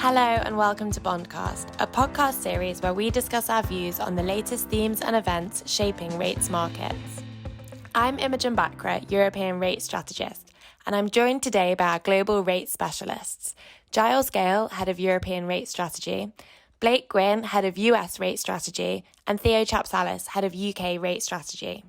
Hello and welcome to Bondcast, a podcast series where we discuss our views on the latest themes and events shaping rates markets. I'm Imogen Bachra, European rate strategist, and I'm joined today by our global rate specialists, Giles Gale, head of European rate strategy, Blake Gwinn, head of US rate strategy, and Theo Chapsalis, head of UK rate strategy.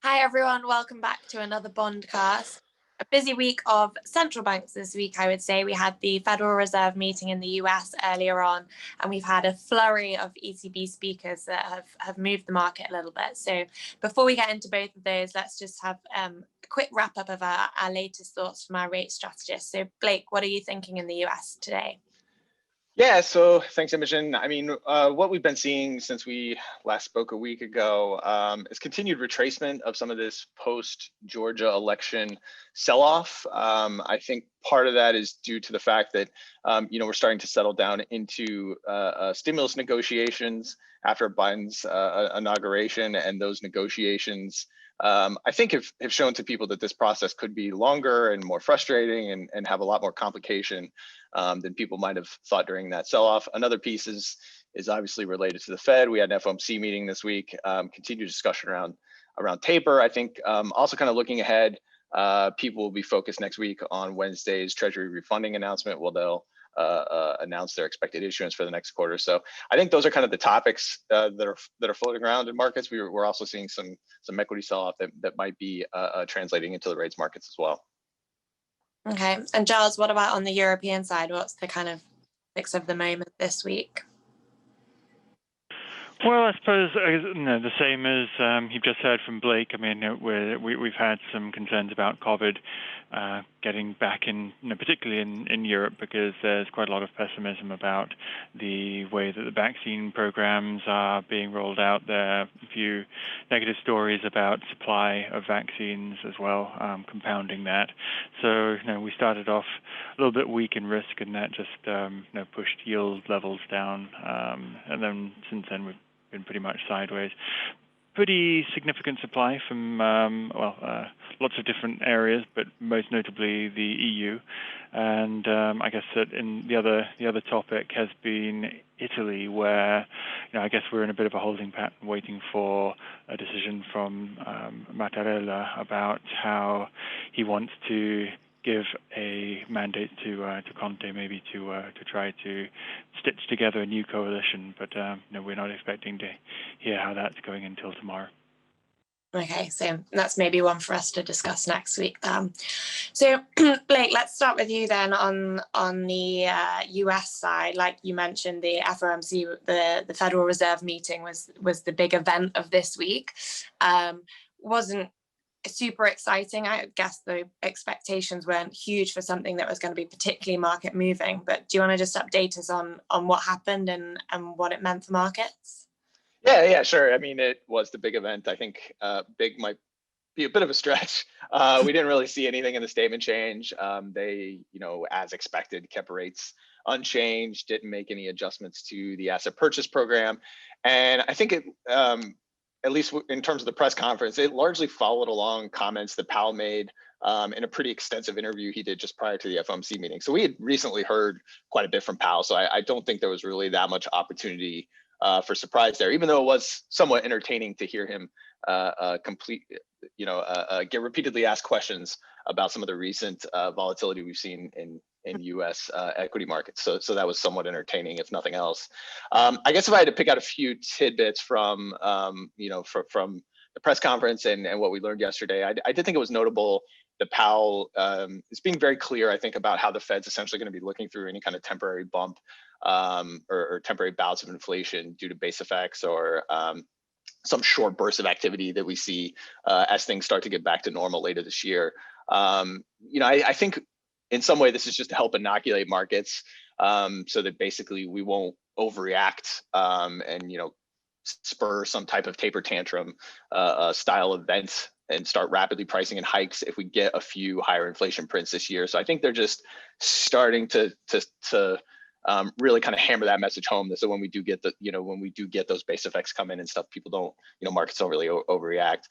Hi everyone, welcome back to another Bondcast. A busy week of central banks this week, I would say. We had the Federal Reserve meeting in the US earlier on, and we've had a flurry of ECB speakers that have moved the market a little bit. So before we get into both of those, let's just have a quick wrap up of our latest thoughts from our rate strategists. So Blake, what are you thinking in the US today? Yeah, so thanks, Imogen. I mean, what we've been seeing since we last spoke a week ago is continued retracement of some of this post-Georgia election sell-off. I think part of that is due to the fact that, we're starting to settle down into stimulus negotiations after Biden's inauguration, and those negotiations I think have shown to people that this process could be longer and more frustrating and have a lot more complication than people might have thought during that sell-off. Another piece is obviously related to the Fed. We had an FOMC meeting this week, continued discussion around taper. I think also kind of looking ahead, people will be focused next week on Wednesday's Treasury refunding announcement. Well, they'll announce their expected issuance for the next quarter. So I think those are kind of the topics that are floating around in markets. We're also seeing some equity sell-off that might be translating into the rates markets as well. Okay, and Giles, what about on the European side? What's the kind of mix of the moment this week? Well, I suppose the same as you've just heard from Blake. I mean, we've had some concerns about COVID getting back in, particularly in Europe, because there's quite a lot of pessimism about the way that the vaccine programs are being rolled out. There are a few negative stories about supply of vaccines as well, compounding that. So, we started off a little bit weak in risk, and that just pushed yield levels down. And then since then we've been pretty much sideways. Pretty significant supply from lots of different areas, but most notably the EU. And I guess that in the other topic has been Italy, where I guess we're in a bit of a holding pattern, waiting for a decision from Mattarella about how he wants to give a mandate to Conte, maybe to try to stitch together a new coalition, but we're not expecting to hear how that's going until tomorrow. Okay, so that's maybe one for us to discuss next week. So Blake, let's start with you then on the US side. Like you mentioned, the FOMC, the Federal Reserve meeting was the big event of this week. Wasn't super exciting. I guess the expectations weren't huge for something that was going to be particularly market moving, but do you want to just update us on what happened and what it meant for markets? Yeah, sure. I mean, it was the big event. I think big might be a bit of a stretch. We didn't really see anything in the statement change. They, as expected, kept rates unchanged, didn't make any adjustments to the asset purchase program. And I think it, at least in terms of the press conference, it largely followed along comments that Powell made in a pretty extensive interview he did just prior to the FOMC meeting. So we had recently heard quite a bit from Powell. So I don't think there was really that much opportunity for surprise there, even though it was somewhat entertaining to hear him get repeatedly asked questions about some of the recent volatility we've seen in U.S. equity markets. So that was somewhat entertaining, if nothing else. I guess if I had to pick out a few tidbits from the press conference and what we learned yesterday, I did think it was notable that Powell is being very clear, I think, about how the Fed's essentially going to be looking through any kind of temporary bump or temporary bouts of inflation due to base effects or some short bursts of activity that we see as things start to get back to normal later this year. I think in some way this is just to help inoculate markets so that basically we won't overreact and spur some type of taper tantrum style event and start rapidly pricing in hikes if we get a few higher inflation prints this year. So I think they're just starting to really kind of hammer that message home. So when we do get those base effects come in and stuff, people don't, markets don't really overreact.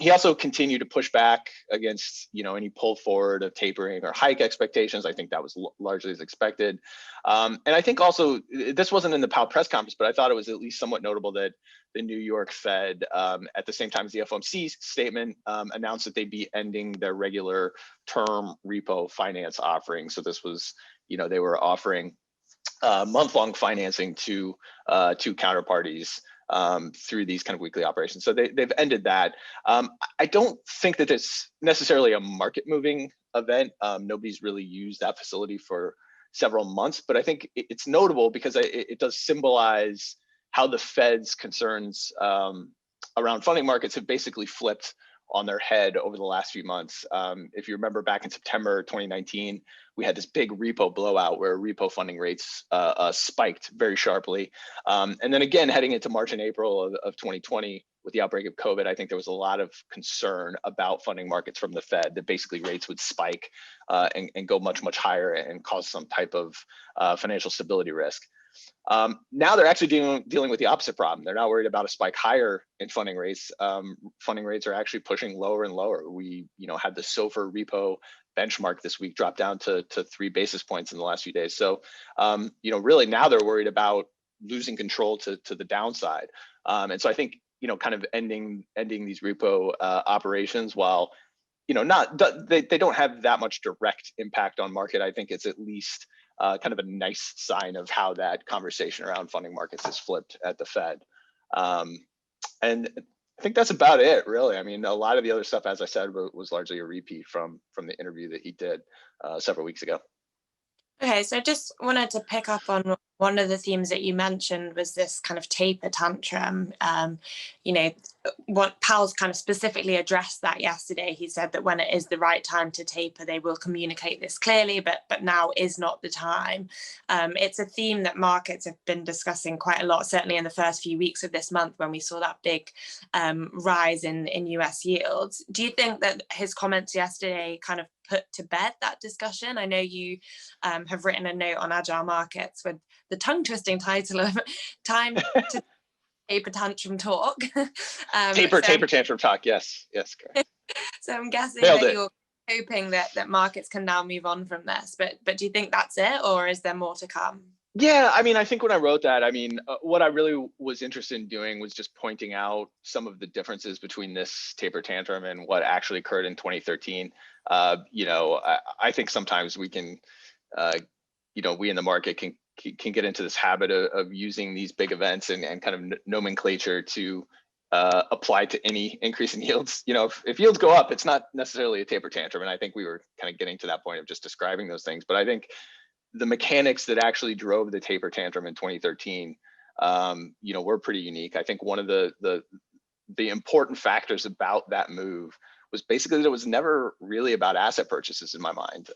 He also continued to push back against, any pull forward of tapering or hike expectations. I think that was largely as expected. And I think also, this wasn't in the Powell press conference, but I thought it was at least somewhat notable that the New York Fed, at the same time as the FOMC statement, announced that they'd be ending their regular term repo finance offering. So this was, they were offering month-long financing to counterparties through these kind of weekly operations. So they've ended that. I don't think that it's necessarily a market-moving event. Nobody's really used that facility for several months, but I think it's notable because it does symbolize how the Fed's concerns around funding markets have basically flipped on their head over the last few months. If you remember back in September 2019, we had this big repo blowout where repo funding rates spiked very sharply. And then again, heading into March and April of 2020, with the outbreak of COVID, I think there was a lot of concern about funding markets from the Fed that basically rates would spike and go much, much higher and cause some type of financial stability risk. Now they're actually dealing with the opposite problem. They're not worried about a spike higher in funding rates. Funding rates are actually pushing lower and lower. We, had the SOFR repo benchmark this week drop down to 3 basis points in the last few days. So, really now they're worried about losing control to the downside. And so I think, kind of ending these repo operations while, they don't have that much direct impact on market. I think it's at least kind of a nice sign of how that conversation around funding markets has flipped at the Fed. And I think that's about it, really. I mean, a lot of the other stuff, as I said, was largely a repeat from the interview that he did several weeks ago. Okay, so I just wanted to pick up on one of the themes that you mentioned was this kind of taper tantrum. What Powell's kind of specifically addressed that yesterday. He said that when it is the right time to taper, they will communicate this clearly, but now is not the time. It's a theme that markets have been discussing quite a lot, certainly in the first few weeks of this month when we saw that big rise in US yields. Do you think that his comments yesterday kind of put to bed that discussion? I know you have written a note on Agile Markets with the tongue-twisting title of "Time to Taper Tantrum Talk." Taper tantrum talk. Yes, correct. So I'm guessing Nailed that it. You're hoping that markets can now move on from this, but do you think that's it, or is there more to come? Yeah, I mean, I think when I wrote that, what I really was interested in doing was just pointing out some of the differences between this taper tantrum and what actually occurred in 2013. I think sometimes we can, we in the market can get into this habit of using these big events and kind of nomenclature to apply to any increase in yields. If yields go up, it's not necessarily a taper tantrum. And I think we were kind of getting to that point of just describing those things. But I think the mechanics that actually drove the taper tantrum in 2013, were pretty unique. I think one of the important factors about that move was basically that it was never really about asset purchases in my mind.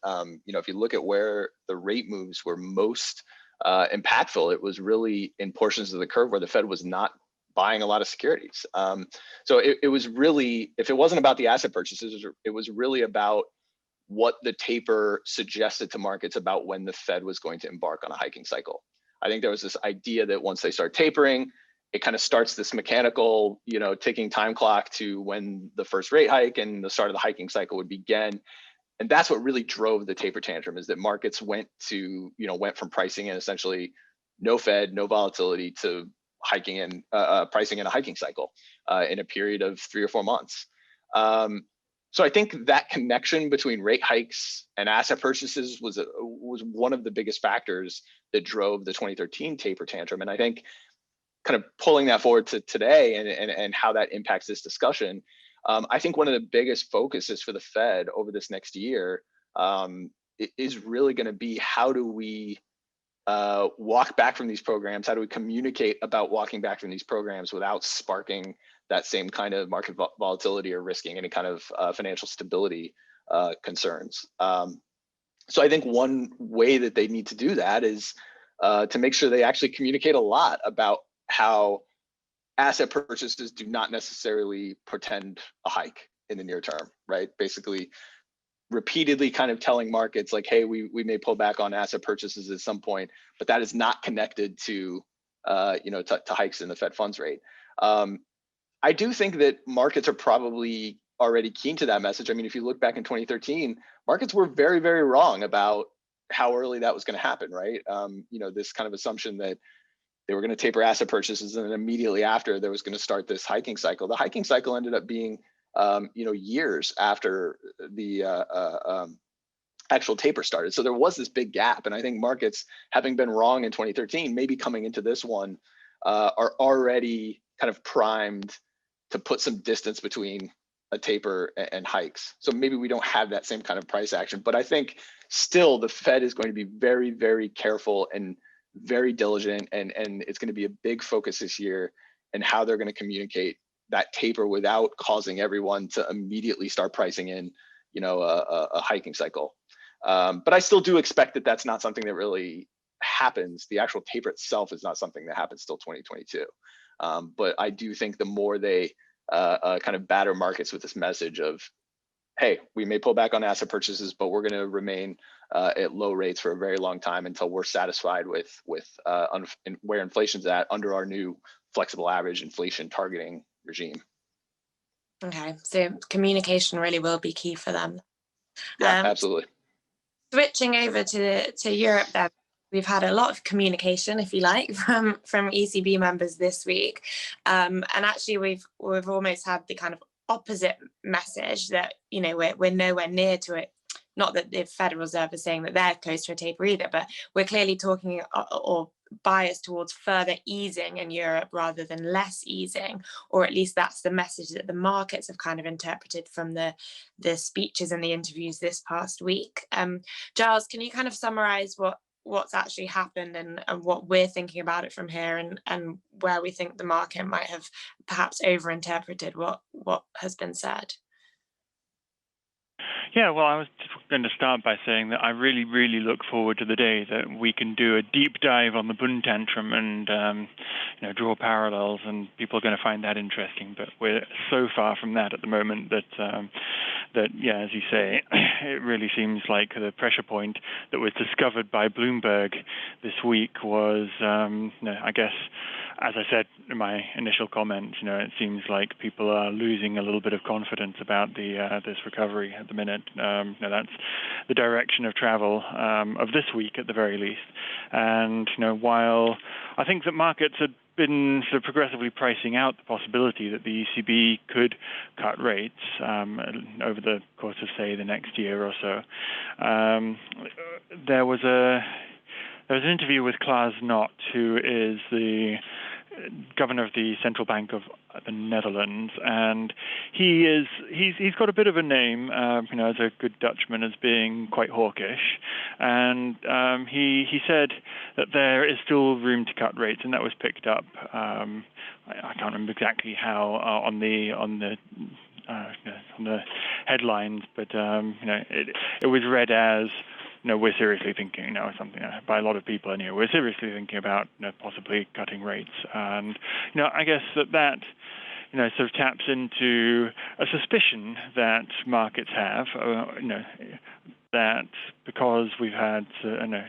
If you look at where the rate moves were most impactful, it was really in portions of the curve where the Fed was not buying a lot of securities. So it was really, if it wasn't about the asset purchases, it was really about what the taper suggested to markets about when the Fed was going to embark on a hiking cycle. I think there was this idea that once they start tapering, it kind of starts this mechanical, ticking time clock to when the first rate hike and the start of the hiking cycle would begin. And that's what really drove the taper tantrum, is that markets went from pricing in essentially no Fed, no volatility, to hiking in pricing in a hiking cycle in a period of 3 or 4 months. So I think that connection between rate hikes and asset purchases was one of the biggest factors that drove the 2013 taper tantrum. And I think kind of pulling that forward to today and how that impacts this discussion, I think one of the biggest focuses for the Fed over this next year is really going to be, how do we walk back from these programs? How do we communicate about walking back from these programs without sparking that same kind of market volatility or risking any kind of financial stability concerns? So I think one way that they need to do that is to make sure they actually communicate a lot about how asset purchases do not necessarily portend a hike in the near term, right? Basically, repeatedly kind of telling markets like, hey, we may pull back on asset purchases at some point, but that is not connected to to hikes in the Fed funds rate. I do think that markets are probably already keen to that message. I mean, if you look back in 2013, markets were very, very wrong about how early that was going to happen, right? This kind of assumption that they were going to taper asset purchases and then immediately after there was going to start this hiking cycle. The hiking cycle ended up being, years after the actual taper started. So there was this big gap. And I think markets, having been wrong in 2013, maybe coming into this one, are already kind of primed to put some distance between a taper and hikes. So maybe we don't have that same kind of price action, but I think still the Fed is going to be very, very careful and very diligent, and it's going to be a big focus this year in how they're going to communicate that taper without causing everyone to immediately start pricing in, a hiking cycle. But I still do expect that that's not something that really happens. The actual taper itself is not something that happens till 2022. But I do think the more they kind of batter markets with this message of, hey, we may pull back on asset purchases, but we're going to remain at low rates for a very long time until we're satisfied with where inflation's at under our new flexible average inflation targeting regime. Okay, so communication really will be key for them. Yeah, absolutely. Switching over to Europe then, we've had a lot of communication, if you like, from ECB members this week, and actually we've almost had the kind of opposite message that we're nowhere near to it. Not that the Federal Reserve is saying that they're close to a taper either, but we're clearly talking or biased towards further easing in Europe rather than less easing, or at least that's the message that the markets have kind of interpreted from the speeches and the interviews this past week. Giles, can you kind of summarize what's actually happened and what we're thinking about it from here, and where we think the market might have perhaps overinterpreted what has been said? Yeah, well, I was just going to start by saying that I really, really look forward to the day that we can do a deep dive on the Bund tantrum and draw parallels, and people are going to find that interesting. But we're so far from that at the moment that as you say, it really seems like the pressure point that was discovered by Bloomberg this week was, I guess, as I said in my initial comments, it seems like people are losing a little bit of confidence about this recovery at the minute. That's the direction of travel of this week at the very least. And while I think that markets had been sort of progressively pricing out the possibility that the ECB could cut rates over the course of, say, the next year or so, there was an interview with Klaas Knot, who is the governor of the Central Bank of the Netherlands, and he's got a bit of a name, as a good Dutchman, as being quite hawkish, and he said that there is still room to cut rates, and that was picked up. I can't remember exactly how on the headlines, but it was read as, we're seriously thinking, something by a lot of people anyway, we're seriously thinking about possibly cutting rates. And, I guess that sort of taps into a suspicion that markets have, that because we've had a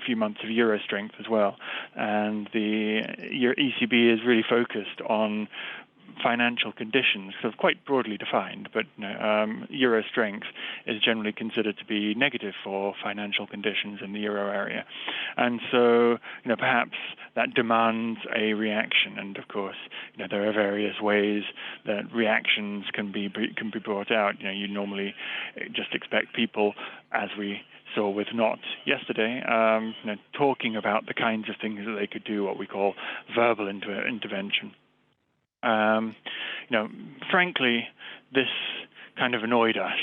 few months of euro strength as well, and the ECB is really focused on financial conditions, sort of quite broadly defined, but euro strength is generally considered to be negative for financial conditions in the euro area, and so perhaps that demands a reaction. And of course, there are various ways that reactions can be brought out. You normally just expect people, as we saw with Knot yesterday, talking about the kinds of things that they could do, what we call verbal intervention. Frankly, this kind of annoyed us.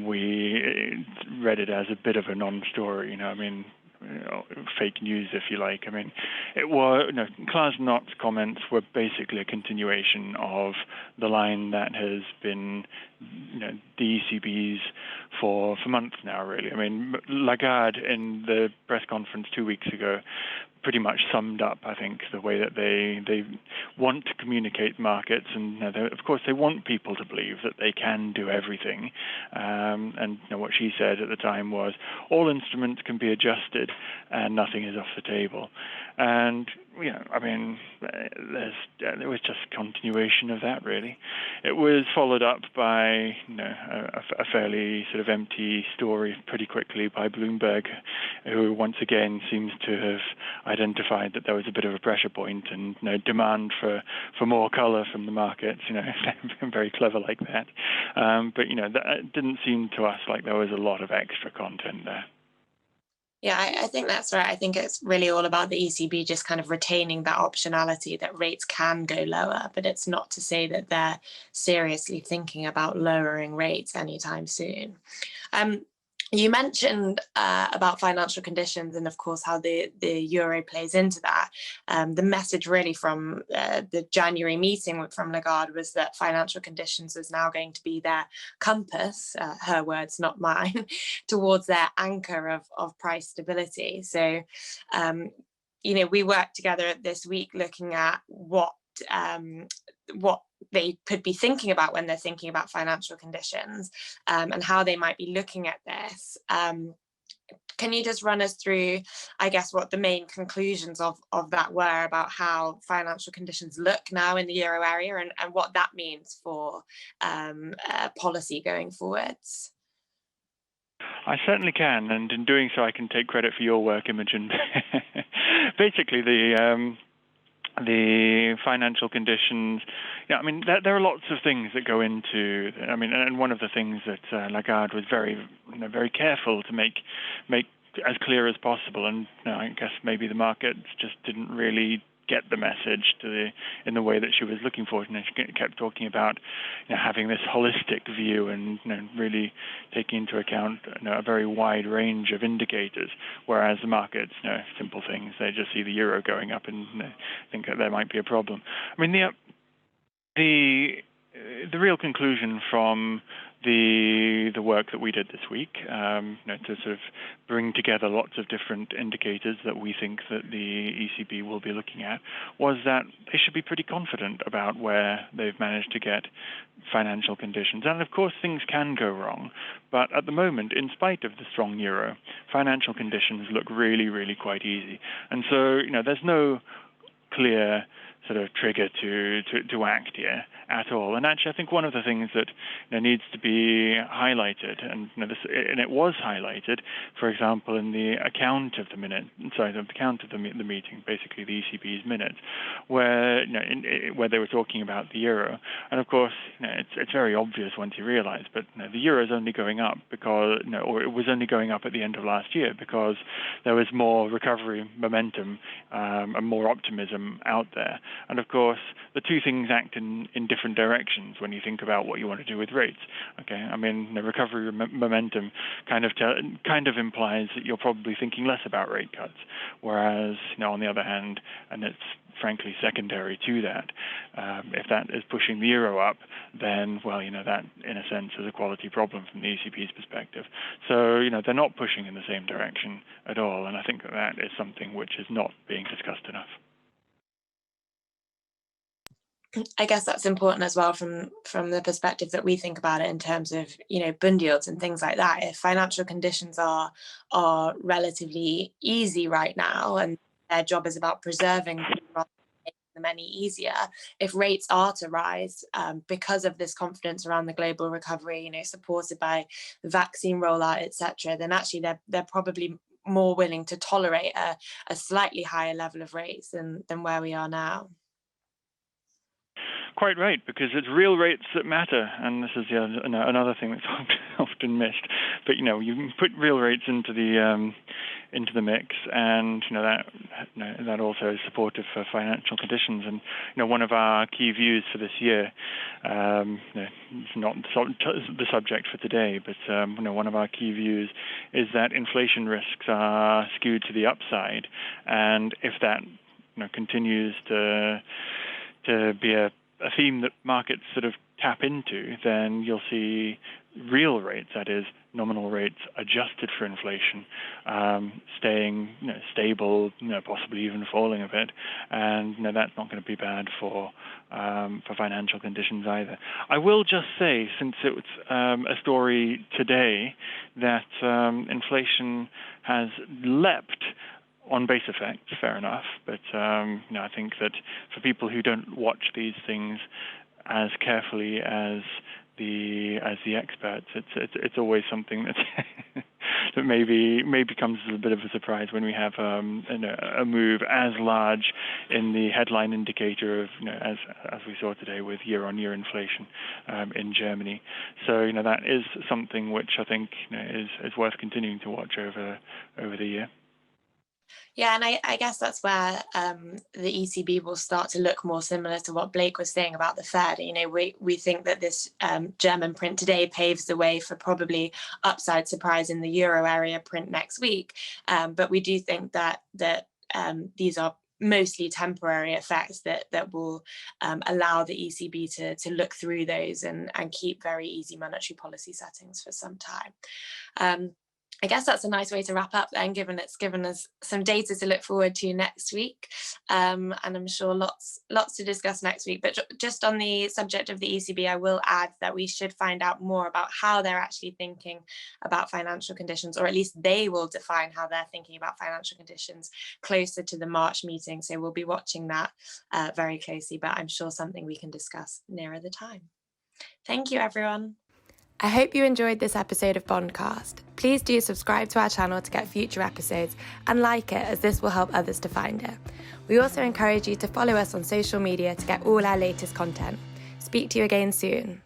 We read it as a bit of a non-story. Fake news, if you like. It was Klaas Knot's comments were basically a continuation of the line that has been, the ECB's for months now. Really, Lagarde in the press conference 2 weeks ago pretty much summed up, I think, the way that they want to communicate markets, and of course they want people to believe that they can do everything. And what she said at the time was, all instruments can be adjusted, and nothing is off the table. And I mean, there was just continuation of that, really. It was followed up by a fairly sort of empty story pretty quickly by Bloomberg, who once again seems to have identified that there was a bit of a pressure point and demand for more color from the markets. Very clever like that. But that didn't seem to us like there was a lot of extra content there. Yeah, I think that's right. I think it's really all about the ECB just kind of retaining that optionality that rates can go lower, but it's not to say that they're seriously thinking about lowering rates anytime soon. You mentioned about financial conditions and, of course, how the euro plays into that. The message really from the January meeting from Lagarde was that financial conditions is now going to be their compass, her words, not mine, towards their anchor of price stability. So, we worked together this week looking at what they could be thinking about when they're thinking about financial conditions, and how they might be looking at this. Can you just run us through, I guess, what the main conclusions of that were about how financial conditions look now in the euro area, and what that means for policy going forwards? I certainly can, and in doing so, I can take credit for your work, Imogen. Basically, the financial conditions, I mean, there are lots of things that go into, and one of the things that Lagarde was very careful to make as clear as possible, and I guess maybe the markets just didn't really get the message in the way that she was looking for it. And she kept talking about having this holistic view and really taking into account a very wide range of indicators, whereas the markets, simple things, they just see the euro going up and think that there might be a problem. I mean, the real conclusion from the work that we did this week, to sort of bring together lots of different indicators that we think that the ECB will be looking at, was that they should be pretty confident about where they've managed to get financial conditions. And of course, things can go wrong. But at the moment, in spite of the strong euro, financial conditions look really, really quite easy. And so, there's no clear sort of trigger to act here at all. And actually, I think one of the things that needs to be highlighted, and it was highlighted, for example, in the account of the meeting, basically the ECB's minutes, where where they were talking about the euro. And of course, it's very obvious once you realize, but the euro is only going up because, or it was only going up at the end of last year because there was more recovery momentum and more optimism out there. And of course, the two things act in different directions when you think about what you want to do with rates. Okay, I mean, the recovery momentum kind of implies that you're probably thinking less about rate cuts, whereas on the other hand, and it's frankly secondary to that, if that is pushing the euro up, then that in a sense is a quality problem from the ECB's perspective. So they're not pushing in the same direction at all, and I think that is something which is not being discussed enough. I guess that's important as well from the perspective that we think about it in terms of bond yields and things like that. If financial conditions are relatively easy right now, and their job is about preserving them rather than making them any easier, if rates are to rise because of this confidence around the global recovery, supported by the vaccine rollout, etc., then actually they're probably more willing to tolerate a slightly higher level of rates than where we are now. Quite right, because it's real rates that matter, and this is another thing that's often missed. But you put real rates into the mix, and that also is supportive for financial conditions. And one of our key views for this year, it's not the subject for today, but one of our key views is that inflation risks are skewed to the upside, and if that continues to be a theme that markets sort of tap into, then you'll see real rates, that is, nominal rates adjusted for inflation, staying stable, possibly even falling a bit, and that's not going to be bad for financial conditions either. I will just say, since it's a story today that inflation has leapt on base effects, fair enough, but I think that for people who don't watch these things as carefully as the experts, it's always something that that maybe comes as a bit of a surprise when we have a move as large in the headline indicator of as we saw today with year-on-year inflation in Germany. So that is something which I think is worth continuing to watch over the year. Yeah, and I guess that's where the ECB will start to look more similar to what Blake was saying about the Fed. We think that this German print today paves the way for probably upside surprise in the euro area print next week. But we do think that these are mostly temporary effects that will allow the ECB to look through those and keep very easy monetary policy settings for some time. I guess that's a nice way to wrap up then, given it's given us some data to look forward to next week. And I'm sure lots to discuss next week. But just on the subject of the ECB, I will add that we should find out more about how they're actually thinking about financial conditions, or at least they will define how they're thinking about financial conditions closer to the March meeting. So we'll be watching that very closely, but I'm sure something we can discuss nearer the time. Thank you, everyone. I hope you enjoyed this episode of Bondcast. Please do subscribe to our channel to get future episodes and like it, as this will help others to find it. We also encourage you to follow us on social media to get all our latest content. Speak to you again soon.